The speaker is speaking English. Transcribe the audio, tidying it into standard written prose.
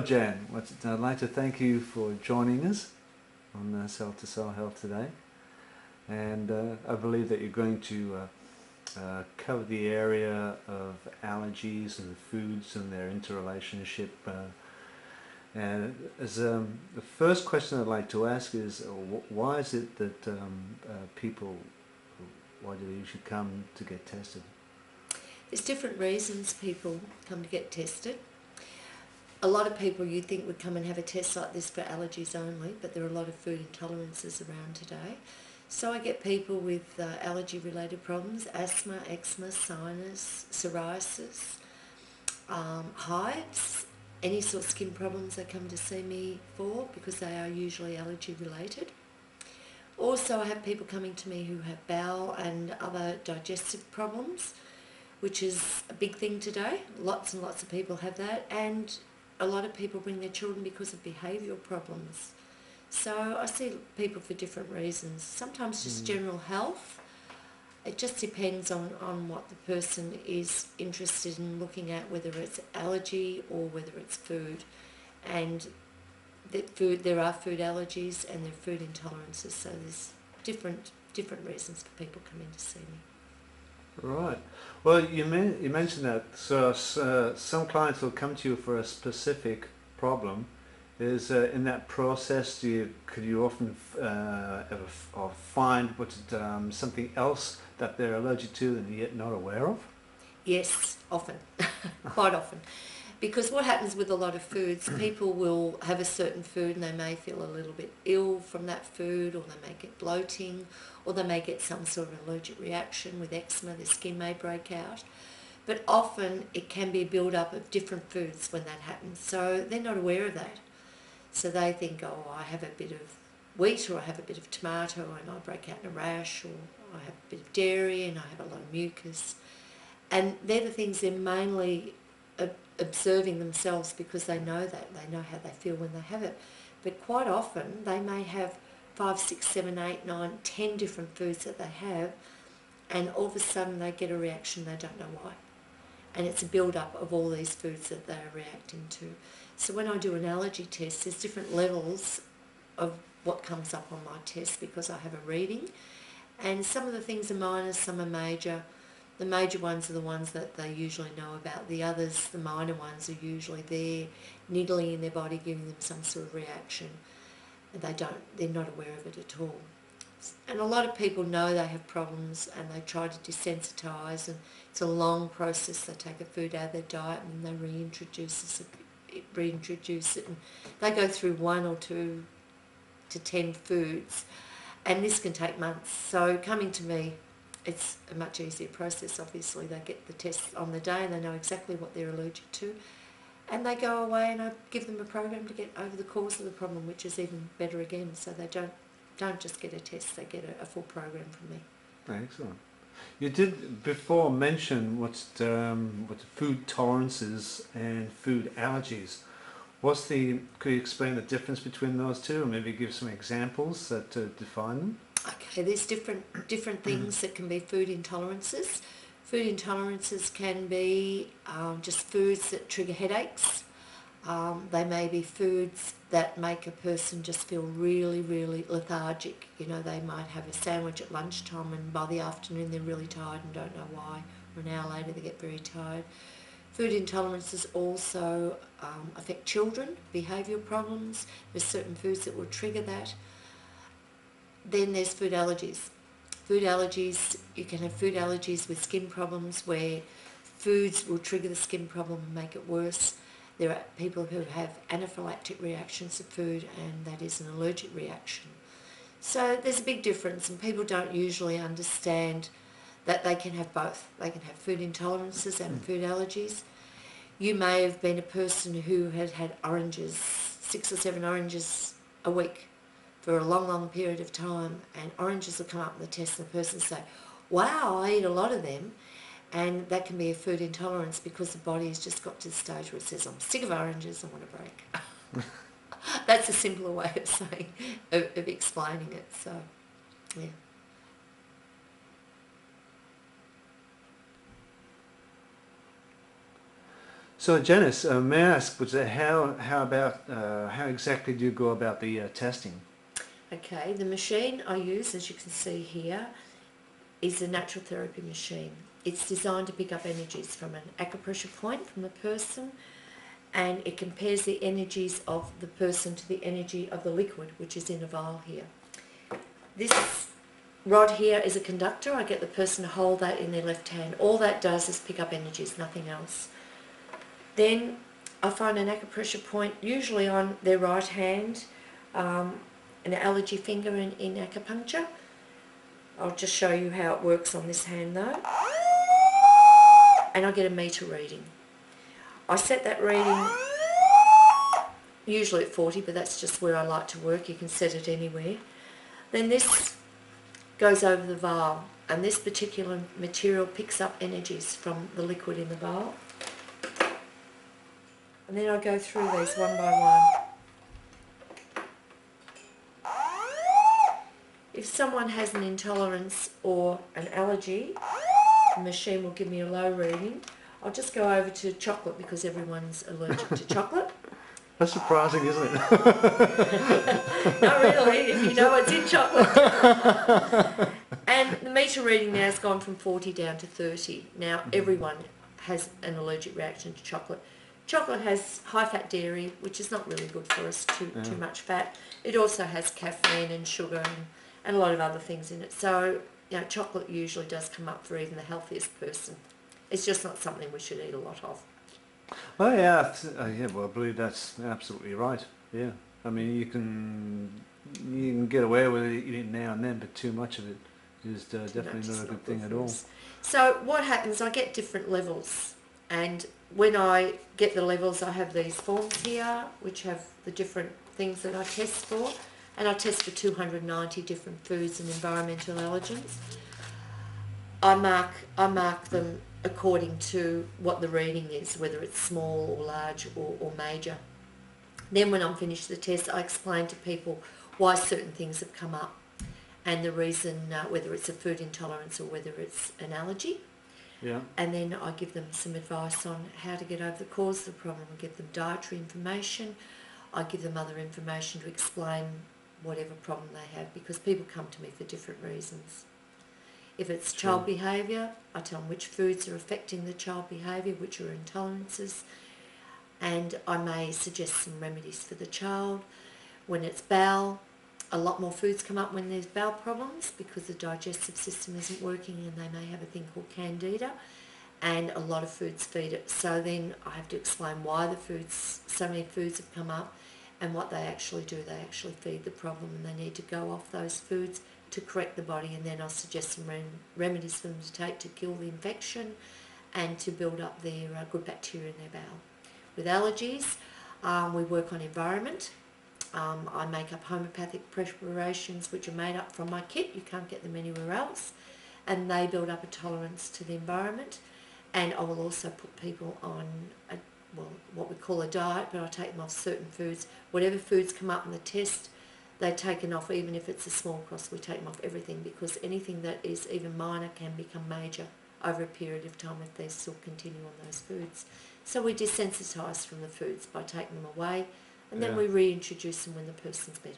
Jan. I'd like to thank you for joining us on Cell to Cell Health today. And I believe that you're going to cover the area of allergies and foods and their interrelationship. And as the first question I'd like to ask is, why is it that why do they usually come to get tested? There's different reasons people come to get tested. A lot of people you'd think would come and have a test like this for allergies only, but there are a lot of food intolerances around today. So I get people with allergy-related problems, asthma, eczema, sinus, psoriasis, hives, any sort of skin problems they come to see me for because they are usually allergy-related. Also, I have people coming to me who have bowel and other digestive problems, which is a big thing today. Lots and lots of people have that, and a lot of people bring their children because of behavioural problems. So I see people for different reasons. Sometimes just general health. It just depends on what the person is interested in looking at, whether it's allergy or whether it's food. And there are food allergies and there are food intolerances, so there's different reasons for people coming to see me. Right. Well, you mentioned that. So some clients will come to you for a specific problem. Is in that process, could you often ever find something else that they're allergic to and yet not aware of? Yes, often, quite often. Because what happens with a lot of foods, people will have a certain food and they may feel a little bit ill from that food, or they may get bloating, or they may get some sort of allergic reaction with eczema, their skin may break out. But often it can be a build-up of different foods when that happens, so they're not aware of that. So they think, oh, I have a bit of wheat, or I have a bit of tomato and I break out in a rash, or I have a bit of dairy and I have a lot of mucus. And they're the things they're mainly observing themselves because they know that. They know how they feel when they have it. But quite often they may have 5, 6, 7, 8, 9, 10 different foods that they have, and all of a sudden they get a reaction, they don't know why. And it's a build-up of all these foods that they're reacting to. So when I do an allergy test, there's different levels of what comes up on my test because I have a reading. And some of the things are minor, some are major. The major ones are the ones that they usually know about. The others, the minor ones, are usually there, niggling in their body, giving them some sort of reaction. And they're not aware of it at all. And a lot of people know they have problems and they try to desensitise, and it's a long process. They take a food out of their diet and then they reintroduce it, and they go through 1 or 2 to 10 foods, and this can take months. So coming to me, it's a much easier process. Obviously they get the test on the day and they know exactly what they're allergic to, and they go away and I give them a program to get over the cause of the problem, which is even better again. So they don't just get a test, they get a full program from me. Excellent. You did before mention what food tolerances and food allergies. Could you explain the difference between those two, and maybe give some examples that define them? Okay, there's different things that can be food intolerances. Food intolerances can be just foods that trigger headaches. They may be foods that make a person just feel really, really lethargic. You know, they might have a sandwich at lunchtime and by the afternoon they're really tired and don't know why, or an hour later they get very tired. Food intolerances also affect children, behavioural problems. There's certain foods that will trigger that. Then there's food allergies. Food allergies, you can have food allergies with skin problems where foods will trigger the skin problem and make it worse. There are people who have anaphylactic reactions to food, and that is an allergic reaction. So there's a big difference, and people don't usually understand that they can have both. They can have food intolerances and food allergies. You may have been a person who had oranges, 6 or 7 oranges a week for a long, long period of time, and oranges will come up in the test and the person say, wow, I eat a lot of them. And that can be a food intolerance because the body has just got to the stage where it says, I'm sick of oranges, I want a break. That's a simpler way of saying, of explaining it. So, yeah. So Janice, may I ask, how exactly do you go about the testing? Okay, the machine I use, as you can see here, is a natural therapy machine. It's designed to pick up energies from an acupressure point from a person, and it compares the energies of the person to the energy of the liquid, which is in a vial here. This rod here is a conductor. I get the person to hold that in their left hand. All that does is pick up energies, nothing else. Then I find an acupressure point, usually on their right hand, an allergy finger in acupuncture. I'll just show you how it works on this hand though. And I get a meter reading. I set that reading usually at 40, but that's just where I like to work. You can set it anywhere. Then this goes over the vial, and this particular material picks up energies from the liquid in the vial. And then I go through these one by one. If someone has an intolerance or an allergy, the machine will give me a low reading. I'll just go over to chocolate because everyone's allergic to chocolate. That's surprising, isn't it? Not really, if you know what's in chocolate. And the meter reading now has gone from 40 down to 30. Now everyone has an allergic reaction to chocolate. Chocolate has high-fat dairy, which is not really good for us, too much fat. It also has caffeine and sugar and a lot of other things in it. So, you know, chocolate usually does come up for even the healthiest person. It's just not something we should eat a lot of. Oh yeah, well, I believe that's absolutely right. Yeah, I mean you can get away with it eating now and then, but too much of it is definitely not a good thing at all. So what happens? I get different levels, and when I get the levels, I have these forms here, which have the different things that I test for, and I test for 290 different foods and environmental allergens. I mark them according to what the reading is, whether it's small or large or major. Then when I'm finished the test, I explain to people why certain things have come up and the reason, whether it's a food intolerance or whether it's an allergy. Yeah. And then I give them some advice on how to get over the cause of the problem. I give them dietary information. I give them other information to explain whatever problem they have, because people come to me for different reasons. If it's child behaviour, I tell them which foods are affecting the child behaviour, which are intolerances, and I may suggest some remedies for the child. When it's bowel, a lot more foods come up when there's bowel problems because the digestive system isn't working, and they may have a thing called candida, and a lot of foods feed it. So then I have to explain why so many foods have come up and what they actually do. They actually feed the problem, and they need to go off those foods to correct the body, and then I'll suggest some remedies for them to take to kill the infection and to build up their good bacteria in their bowel. With allergies, we work on environment. I make up homeopathic preparations which are made up from my kit. You can't get them anywhere else, and they build up a tolerance to the environment. And I will also put people on what we call a diet, but I take them off certain foods. Whatever foods come up in the test, they're taken off. Even if it's a small cost, we take them off everything, because anything that is even minor can become major over a period of time if they still continue on those foods. So we desensitise from the foods by taking them away, and then we reintroduce them when the person's better.